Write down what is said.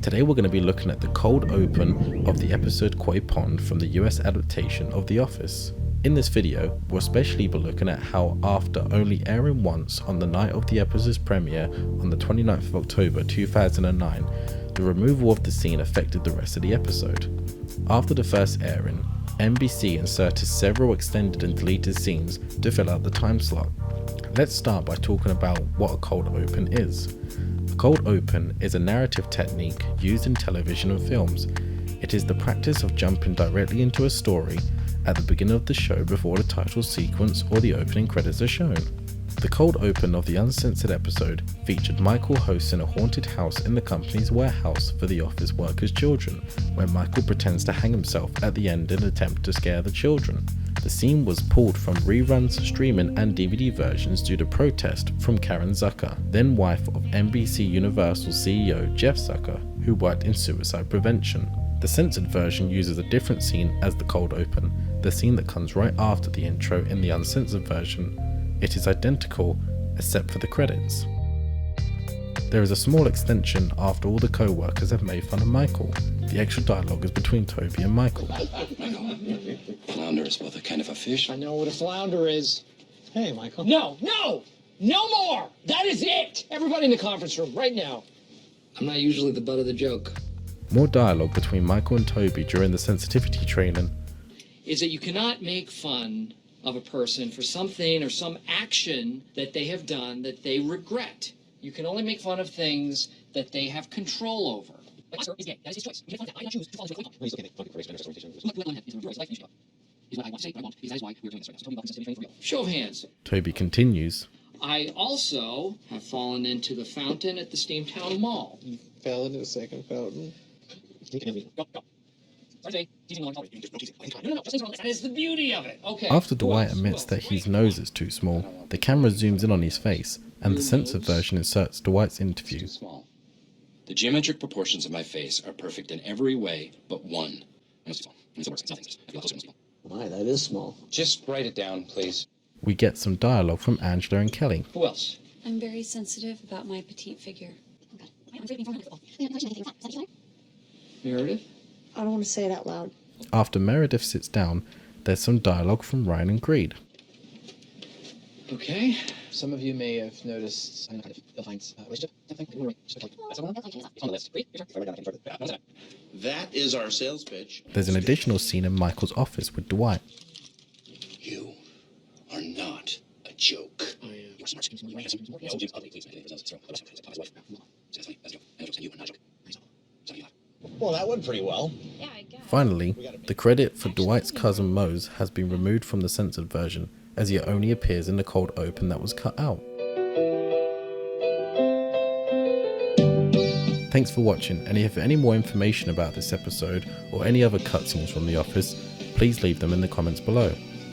Today we're going to be looking at the cold open of the episode Koi Pond from the US adaptation of The Office. In this video, we'll especially be looking at how after only airing once on the night of the episode's premiere on the 29th of October 2009, the removal of the scene affected the rest of the episode. After the first airing, NBC inserted several extended and deleted scenes to fill out the time slot. Let's start by talking about what a cold open is. A cold open is a narrative technique used in television and films. It is the practice of jumping directly into a story at the beginning of the show before the title sequence or the opening credits are shown. The cold open of the uncensored episode featured Michael hosting a haunted house in the company's warehouse for the office workers' children, where Michael pretends to hang himself at the end in an attempt to scare the children. The scene was pulled from reruns, streaming and DVD versions due to protest from Karen Zucker, then wife of NBC Universal CEO Jeff Zucker, who worked in suicide prevention. The censored version uses a different scene as the cold open, the scene that comes right after the intro in the uncensored version. It is identical except for the credits. There is a small extension after all the co-workers have made fun of Michael. The extra dialogue is between Toby and Michael. Flounder is both a kind of a fish. I know what a flounder is. Hey, Michael. No more! That is it! Everybody in the conference room, right now. I'm not usually the butt of the joke. More dialogue between Michael and Toby during the sensitivity training. Is that you cannot make fun of a person for something or some action that they have done that they regret. You can only make fun of things that they have control over. Like, sir, he's gay. That is his choice. You can fun I choose to follow his way. He's okay. Is what I want to say, but I won't, because that is why we're doing this right now. So tell me about sensitivity training for real. Show of hands. Toby continues. I also have fallen into the fountain at the Steamtown Mall. You fell into a second fountain. Go. Sorry, teasing along. No. That is the beauty of it. Okay. After Dwight admits that his nose is too small, the camera zooms in on his face, and the censored version inserts Dwight's interview. Small. The geometric proportions of my face are perfect in every way but one. It's too small. It still works. It's nothing. I feel closer to small. My, that is small. Just write it down, please. We get some dialogue from Angela and Kelly. Who else? I'm very sensitive about my petite figure. Meredith? I don't want to say it out loud. After Meredith sits down, there's some dialogue from Ryan and Greed. Okay. Some of you may have noticed some kind of ill-finds relationship. That is our sales pitch. There's an additional scene in Michael's office with Dwight. You are not a joke. You are smart. Well, that went pretty well. Yeah, I guess. Finally, the credit for Dwight's cousin Mose has been removed from the censored version, as he only appears in the cold open that was cut out. Thanks for watching, and if you have any more information about this episode or any other cutscenes from The Office, please leave them in the comments below.